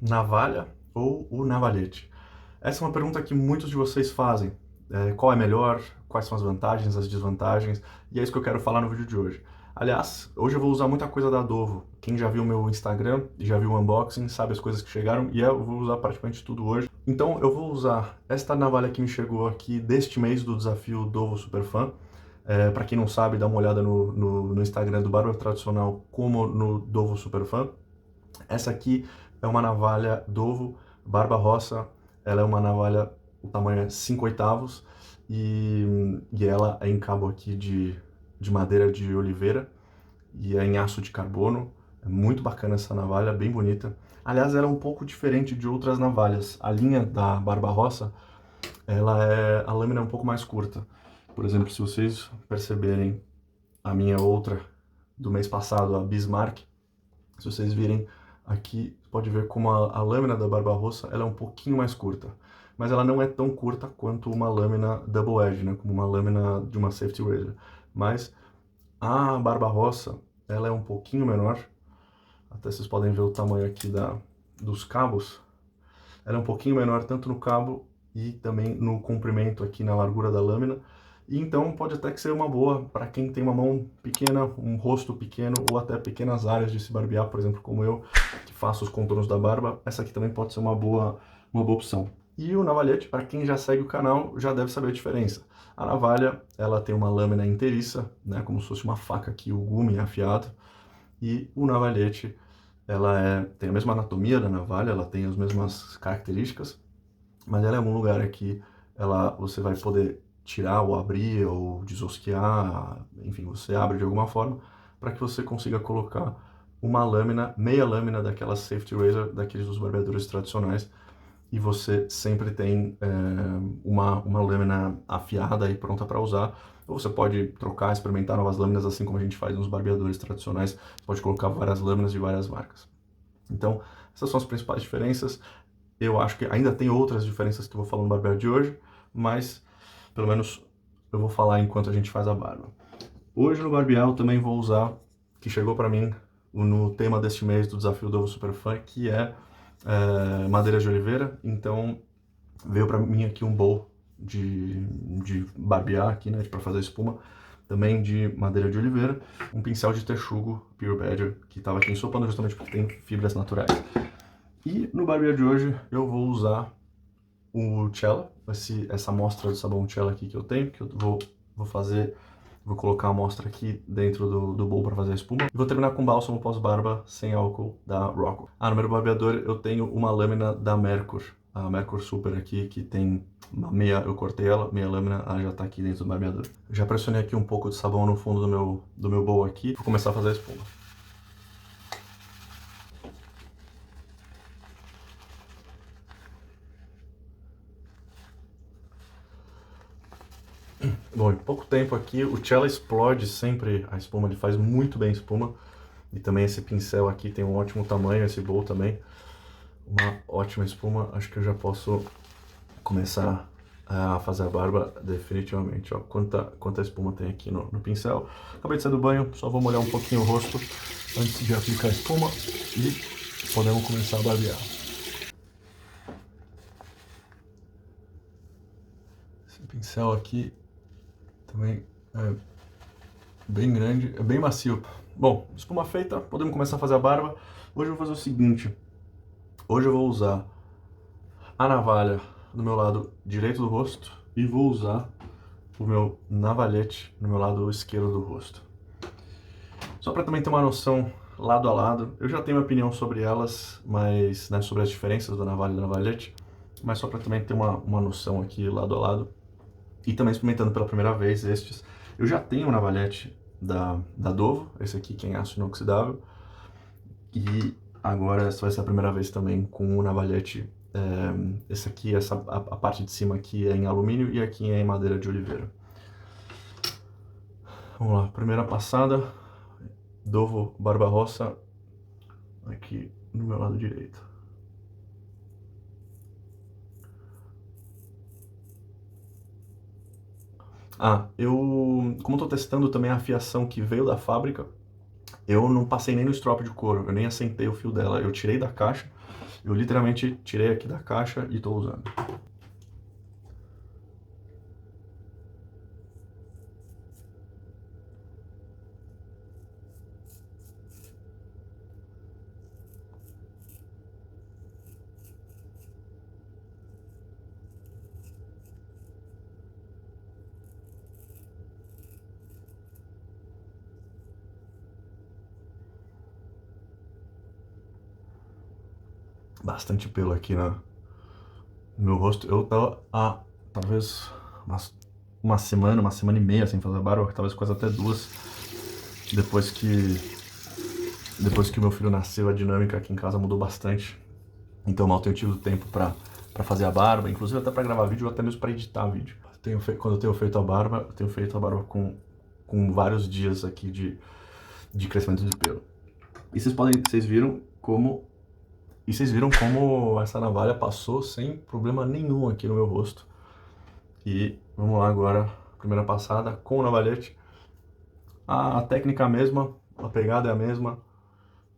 navalha ou o navalhete? Essa é uma pergunta que muitos de vocês fazem. Qual é melhor? Quais são as vantagens, as desvantagens? E é isso que eu quero falar no vídeo de hoje. Aliás, hoje eu vou usar muita coisa da Dovo. Quem já viu meu Instagram e já viu o unboxing sabe as coisas que chegaram e eu vou usar praticamente tudo hoje. Então eu vou usar esta navalha que me chegou aqui deste mês do desafio Dovo Superfan. Para quem não sabe, dá uma olhada no Instagram do Barba Tradicional como no Dovo Superfan. Essa aqui é uma navalha Dovo Barba Rossa. Ela é uma navalha, o tamanho é 5/8 e ela é em cabo aqui de madeira de oliveira e é em aço de carbono. É muito bacana essa navalha, bem bonita. Aliás, ela é um pouco diferente de outras navalhas. A linha da Barba Rossa, a lâmina é um pouco mais curta. Por exemplo, se vocês perceberem a minha outra do mês passado, a Bismarck, se vocês virem aqui, pode ver como a lâmina da Barba Rossa ela é um pouquinho mais curta. Mas ela não é tão curta quanto uma lâmina double edge, né? Como uma lâmina de uma safety razor. Mas a Barba Rossa, ela é um pouquinho menor. Até vocês podem ver o tamanho aqui dos cabos. Ela é um pouquinho menor tanto no cabo e também no comprimento aqui na largura da lâmina. E então pode até que ser uma boa para quem tem uma mão pequena, um rosto pequeno ou até pequenas áreas de se barbear, por exemplo, como eu, que faço os contornos da barba. Essa aqui também pode ser uma boa opção. E o navalhete, para quem já segue o canal, já deve saber a diferença. A navalha, ela tem uma lâmina inteiriça, né, como se fosse uma faca aqui, o gume afiado. E o navalhete, tem a mesma anatomia da navalha, ela tem as mesmas características, mas ela é um lugar aqui, você vai poder tirar ou abrir ou desosquear, enfim, você abre de alguma forma para que você consiga colocar uma lâmina, meia lâmina daquela safety razor, daqueles dos barbeadores tradicionais, e você sempre tem uma lâmina afiada e pronta para usar. Ou você pode trocar, experimentar novas lâminas, assim como a gente faz nos barbeadores tradicionais. Você pode colocar várias lâminas de várias marcas. Então, essas são as principais diferenças. Eu acho que ainda tem outras diferenças que eu vou falar no barbear de hoje, mas pelo menos eu vou falar enquanto a gente faz a barba. Hoje no barbear eu também vou usar, que chegou para mim no tema deste mês do Desafio do Ovo Superfan, que é madeira de oliveira. Então veio para mim aqui um bowl de barbear aqui, né, para fazer espuma, também de madeira de oliveira, um pincel de texugo Pure Badger, que estava aqui ensopando justamente porque tem fibras naturais. E no barbear de hoje eu vou usar o Cella, essa amostra de sabão Cella aqui que eu tenho, que eu vou colocar a amostra aqui dentro do bowl para fazer a espuma. E vou terminar com bálsamo pós-barba sem álcool da Rockwell. No meu barbeador eu tenho uma lâmina da Merkur, a Merkur Super aqui, que tem uma meia, eu cortei ela, meia lâmina, ela já tá aqui dentro do barbeador. Já pressionei aqui um pouco de sabão no fundo do meu bowl aqui, vou começar a fazer a espuma. Bom, em pouco tempo aqui, o Cella explode sempre a espuma, ele faz muito bem a espuma. E também esse pincel aqui tem um ótimo tamanho, esse bowl também. Uma ótima espuma, acho que eu já posso começar a fazer a barba definitivamente. Ó, quanta espuma tem aqui no pincel. Acabei de sair do banho, só vou molhar um pouquinho o rosto antes de aplicar a espuma e podemos começar a barbear. Esse pincel aqui também é bem grande, é bem macio. Bom, espuma feita, podemos começar a fazer a barba. Hoje eu vou fazer o seguinte, hoje eu vou usar a navalha no meu lado direito do rosto e vou usar o meu navalhete no meu lado esquerdo do rosto. Só para também ter uma noção lado a lado, eu já tenho uma opinião sobre elas, mas né, sobre as diferenças da navalha e do navalhete, mas só para também ter uma noção aqui lado a lado. E também experimentando pela primeira vez estes. Eu já tenho um navalhete da Dovo, esse aqui que é em aço inoxidável. E agora essa vai ser a primeira vez também com o navalhete. Esse aqui, a parte de cima aqui é em alumínio e aqui é em madeira de oliveira. Vamos lá, primeira passada. Dovo Barba Rossa aqui no meu lado direito. Como estou testando também a afiação que veio da fábrica, eu não passei nem no strop de couro, eu nem assentei o fio dela, eu tirei da caixa Eu literalmente tirei aqui da caixa e tô usando. Bastante pelo aqui no meu rosto. Eu tava há talvez uma semana e meia sem fazer barba, talvez quase até 2, depois que meu filho nasceu. A dinâmica aqui em casa mudou bastante, então mal tenho tido tempo pra fazer a barba, inclusive até pra gravar vídeo ou até mesmo pra editar vídeo. Quando eu tenho feito a barba, eu tenho feito a barba com vários dias aqui de crescimento de pelo. E vocês viram como essa navalha passou sem problema nenhum aqui no meu rosto. E vamos lá agora, primeira passada com o navalhete. A técnica é a mesma, a pegada é a mesma.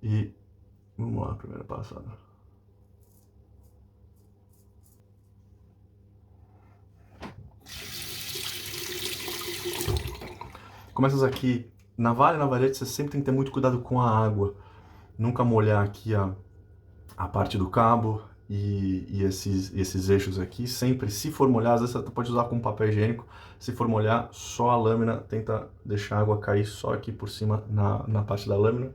E vamos lá, primeira passada. Começas aqui, navalhete, você sempre tem que ter muito cuidado com a água. Nunca molhar aqui a parte do cabo e esses eixos aqui. Sempre, se for molhar, às vezes você pode usar com papel higiênico. Se for molhar, só a lâmina, tenta deixar a água cair só aqui por cima na parte da lâmina.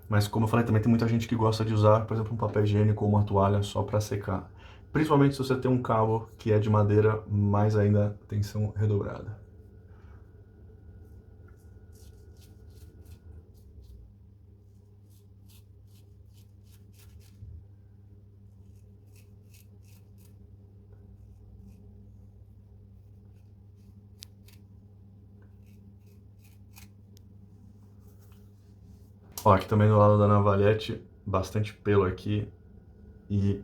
Mas como eu falei, também tem muita gente que gosta de usar, por exemplo, um papel higiênico ou uma toalha só para secar. Principalmente se você tem um cabo que é de madeira, mais ainda atenção redobrada. Ó, aqui também do lado da navalhete, bastante pelo aqui e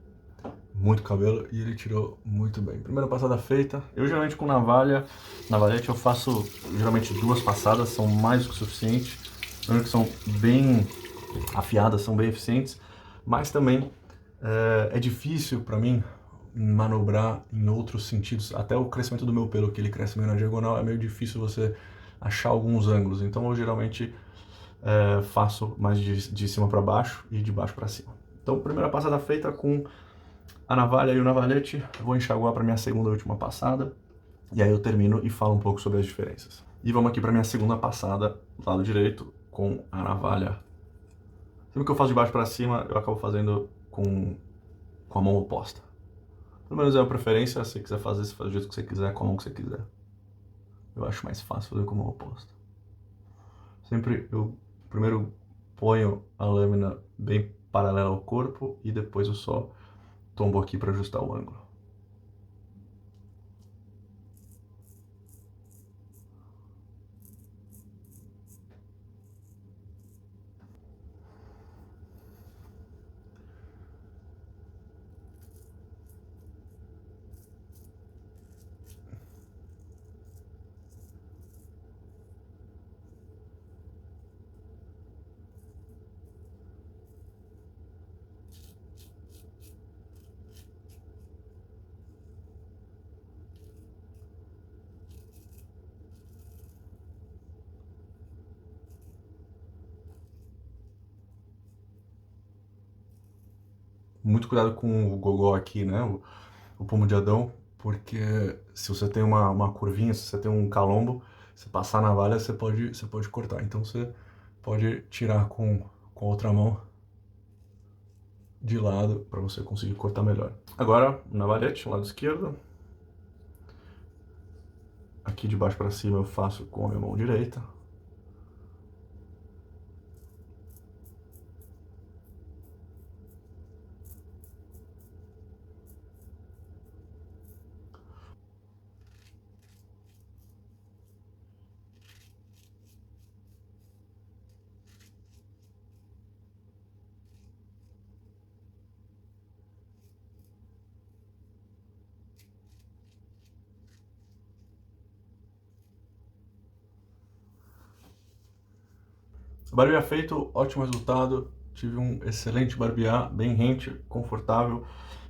muito cabelo, e ele tirou muito bem. Primeira passada feita. Eu geralmente com navalhete eu faço geralmente 2 passadas, são mais do que o suficiente. Que são bem afiadas, são bem eficientes, mas também é difícil para mim manobrar em outros sentidos. Até o crescimento do meu pelo, que ele cresce meio na diagonal, é meio difícil você achar alguns ângulos. Então eu geralmente faço mais de cima para baixo e de baixo para cima. Então, primeira passada feita com a navalha e o navalhete. Eu vou enxaguar para minha segunda e última passada, e aí eu termino e falo um pouco sobre as diferenças. E vamos aqui para minha segunda passada, lado direito, com a navalha. Sempre que eu faço de baixo para cima, eu acabo fazendo com a mão oposta. Pelo menos é a preferência. Se você quiser fazer, você faz do jeito que você quiser, com a mão que você quiser. Eu acho mais fácil fazer com a mão oposta. Sempre eu primeiro ponho a lâmina bem paralela ao corpo e depois eu só tombo aqui para ajustar o ângulo. Muito cuidado com o gogó aqui, né? O pomo de Adão, porque se você tem uma curvinha, se você tem um calombo, se passar na navalha, você pode cortar. Então você pode tirar com a outra mão de lado para você conseguir cortar melhor. Agora, navalhete, lado esquerdo. Aqui de baixo para cima eu faço com a minha mão direita. O barulho é feito, ótimo resultado. tive um excelente barbear, bem rente, confortável,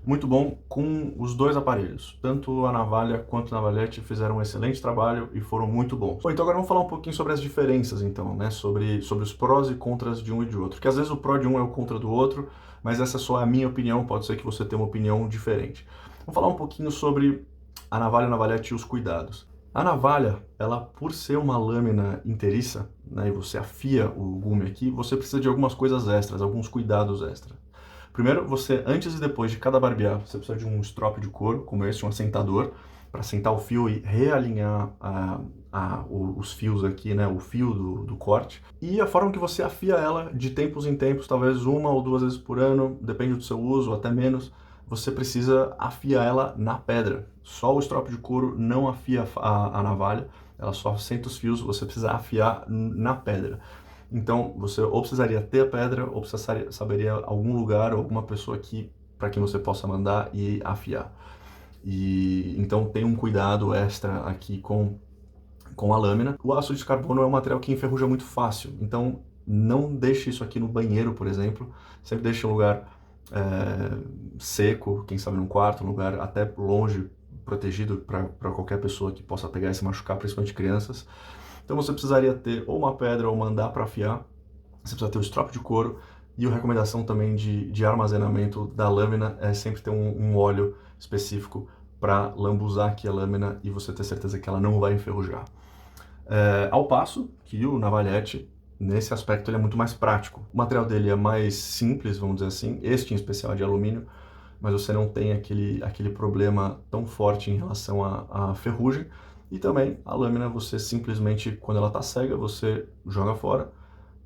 muito bom com os dois aparelhos. Tanto a navalha quanto a navalhete fizeram um excelente trabalho e foram muito bons. Bom, então agora vamos falar um pouquinho sobre as diferenças, então, né? Sobre os prós e contras de um e de outro. Porque às vezes o pró de um é o contra do outro, mas essa só é a minha opinião, pode ser que você tenha uma opinião diferente. Vamos falar um pouquinho sobre a navalha, a navalhete e os cuidados. A navalha, ela por ser uma lâmina inteiriça, né, e você afia o gume aqui, você precisa de algumas coisas extras, alguns cuidados extras. Primeiro, você, antes e depois de cada barbear, você precisa de um strop de couro, como esse, um assentador, para sentar o fio e realinhar os fios aqui, né, o fio do corte. E a forma que você afia ela, de tempos em tempos, talvez 1 ou 2 vezes por ano, depende do seu uso, até menos, você precisa afiar ela na pedra. Só o strop de couro não afia a navalha, ela só senta os fios, você precisa afiar na pedra. Então, você ou precisaria ter a pedra, ou saberia algum lugar, ou alguma pessoa aqui para quem você possa mandar e afiar. E então tem um cuidado extra aqui com a lâmina. O aço de carbono é um material que enferruja muito fácil, então não deixe isso aqui no banheiro, por exemplo. Sempre deixe um lugar seco, quem sabe num quarto, um lugar até longe, protegido para qualquer pessoa que possa pegar e se machucar, principalmente crianças. Então você precisaria ter ou uma pedra ou mandar para afiar, você precisa ter o strop de couro, e a recomendação também de armazenamento da lâmina é sempre ter um óleo específico para lambuzar aqui a lâmina e você ter certeza que ela não vai enferrujar. Ao passo que o navalhete, nesse aspecto, ele é muito mais prático. O material dele é mais simples, vamos dizer assim, este em especial é de alumínio, mas você não tem aquele problema tão forte em relação à ferrugem. E também a lâmina, você simplesmente, quando ela está cega, você joga fora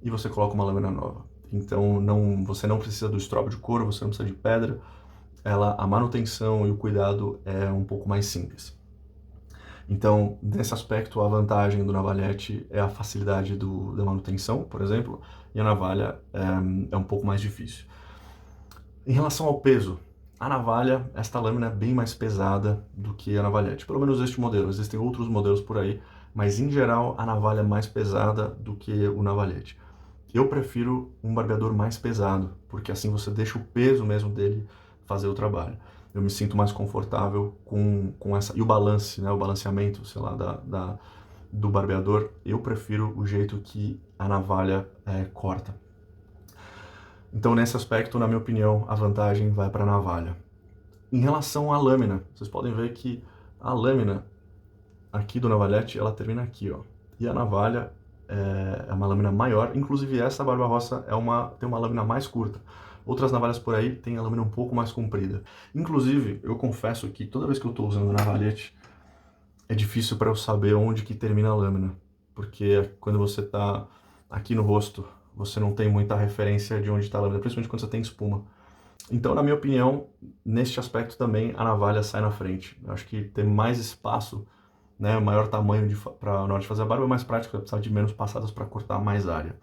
e você coloca uma lâmina nova. Então você não precisa do strop de couro, você não precisa de pedra, a manutenção e o cuidado é um pouco mais simples. Então, nesse aspecto, a vantagem do navalhete é a facilidade da manutenção, por exemplo, e a navalha é um pouco mais difícil. Em relação ao peso, a navalha, esta lâmina é bem mais pesada do que a navalhete, pelo menos este modelo. Existem outros modelos por aí, mas em geral a navalha é mais pesada do que o navalhete. Eu prefiro um barbeador mais pesado, porque assim você deixa o peso mesmo dele fazer o trabalho. Eu me sinto mais confortável com essa... E o balance, né, o balanceamento, sei lá, do barbeador, eu prefiro o jeito que a navalha corta. Então, nesse aspecto, na minha opinião, a vantagem vai para a navalha. Em relação à lâmina, vocês podem ver que a lâmina aqui do navalhete, ela termina aqui, ó. E a navalha é uma lâmina maior, inclusive essa Barbarossa tem uma lâmina mais curta. Outras navalhas por aí têm a lâmina um pouco mais comprida. Inclusive, eu confesso que toda vez que eu estou usando o navalhete, é difícil para eu saber onde que termina a lâmina. Porque quando você está aqui no rosto, você não tem muita referência de onde está a lâmina, principalmente quando você tem espuma. Então, na minha opinião, neste aspecto também, a navalha sai na frente. Eu acho que ter mais espaço, né, maior tamanho na hora de fazer a barba é mais prático, você precisa de menos passadas para cortar mais área.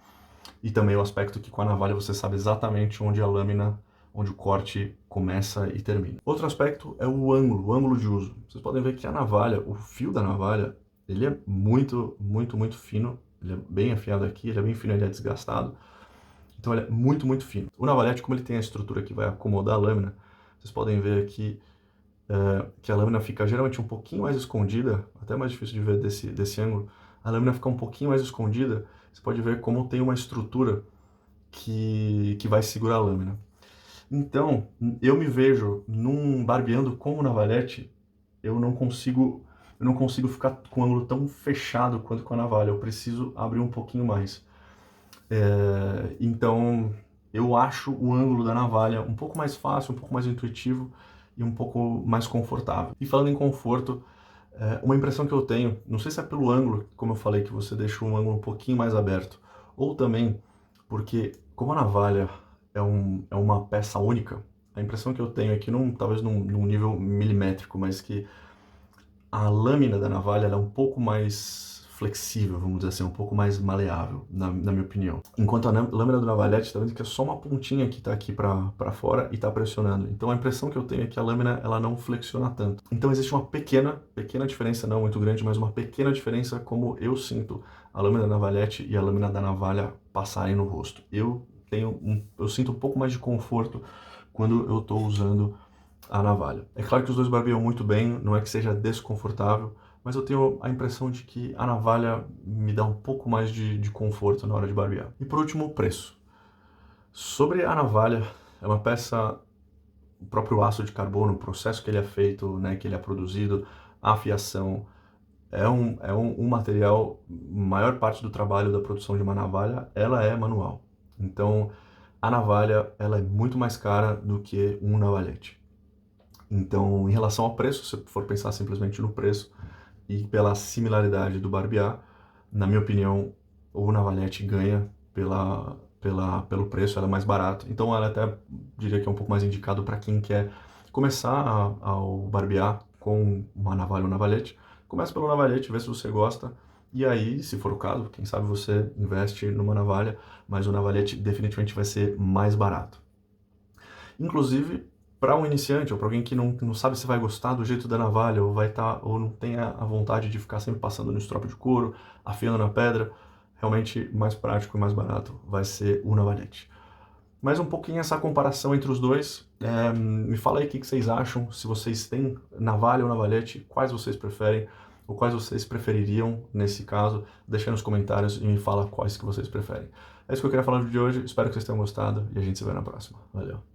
E também o aspecto que com a navalha você sabe exatamente onde a lâmina, onde o corte começa e termina. Outro aspecto é o ângulo de uso. Vocês podem ver que a navalha, o fio da navalha, ele é muito, muito, muito fino. Ele é bem afiado aqui, ele é bem fino, ele é desgastado. Então ele é muito, muito fino. O navalhete, como ele tem a estrutura que vai acomodar a lâmina, vocês podem ver aqui que a lâmina fica geralmente um pouquinho mais escondida, até mais difícil de ver desse ângulo. A lâmina fica um pouquinho mais escondida, você pode ver como tem uma estrutura que vai segurar a lâmina. Então, eu me vejo barbeando com o navalhete, eu não consigo ficar com o ângulo tão fechado quanto com a navalha, eu preciso abrir um pouquinho mais. Então, eu acho o ângulo da navalha um pouco mais fácil, um pouco mais intuitivo e um pouco mais confortável. E falando em conforto, uma impressão que eu tenho, não sei se é pelo ângulo, como eu falei, que você deixa um ângulo um pouquinho mais aberto, ou também porque, como a navalha é uma peça única, a impressão que eu tenho é que, talvez num nível milimétrico, mas que a lâmina da navalha ela é um pouco mais flexível, vamos dizer assim, um pouco mais maleável, na minha opinião. Enquanto a lâmina do navalhete, está vendo que é só uma pontinha que está aqui para fora e está pressionando. Então a impressão que eu tenho é que a lâmina ela não flexiona tanto. Então existe uma pequena diferença, não muito grande, mas uma pequena diferença como eu sinto a lâmina da navalhete e a lâmina da navalha passarem no rosto. Eu eu sinto um pouco mais de conforto quando eu estou usando a navalha. É claro que os dois barbeiam muito bem, não é que seja desconfortável, mas eu tenho a impressão de que a navalha me dá um pouco mais de conforto na hora de barbear. E por último, o preço. Sobre a navalha, é uma peça, o próprio aço de carbono, o processo que ele é feito, né, que ele é produzido, a afiação, um material, maior parte do trabalho da produção de uma navalha, ela é manual. Então, a navalha, ela é muito mais cara do que um navalhete. Então, em relação ao preço, se for pensar simplesmente no preço e pela similaridade do barbear, na minha opinião, o navalhete ganha pelo preço, ela é mais barata. Então, ela até diria que é um pouco mais indicado para quem quer começar ao barbear com uma navalha ou navalhete. Comece pelo navalhete, vê se você gosta. E aí, se for o caso, quem sabe você investe numa navalha, mas o navalhete definitivamente vai ser mais barato. Inclusive, para um iniciante ou para alguém que não sabe se vai gostar do jeito da navalha ou não tem a vontade de ficar sempre passando no estrope de couro, afiando na pedra, realmente mais prático e mais barato vai ser o navalhete. Mas um pouquinho essa comparação entre os dois, me fala aí o que vocês acham, se vocês têm navalha ou navalhete, quais vocês preferem, ou quais vocês prefeririam nesse caso, deixa aí nos comentários e me fala quais que vocês preferem. É isso que eu queria falar no vídeo de hoje, espero que vocês tenham gostado e a gente se vê na próxima. Valeu!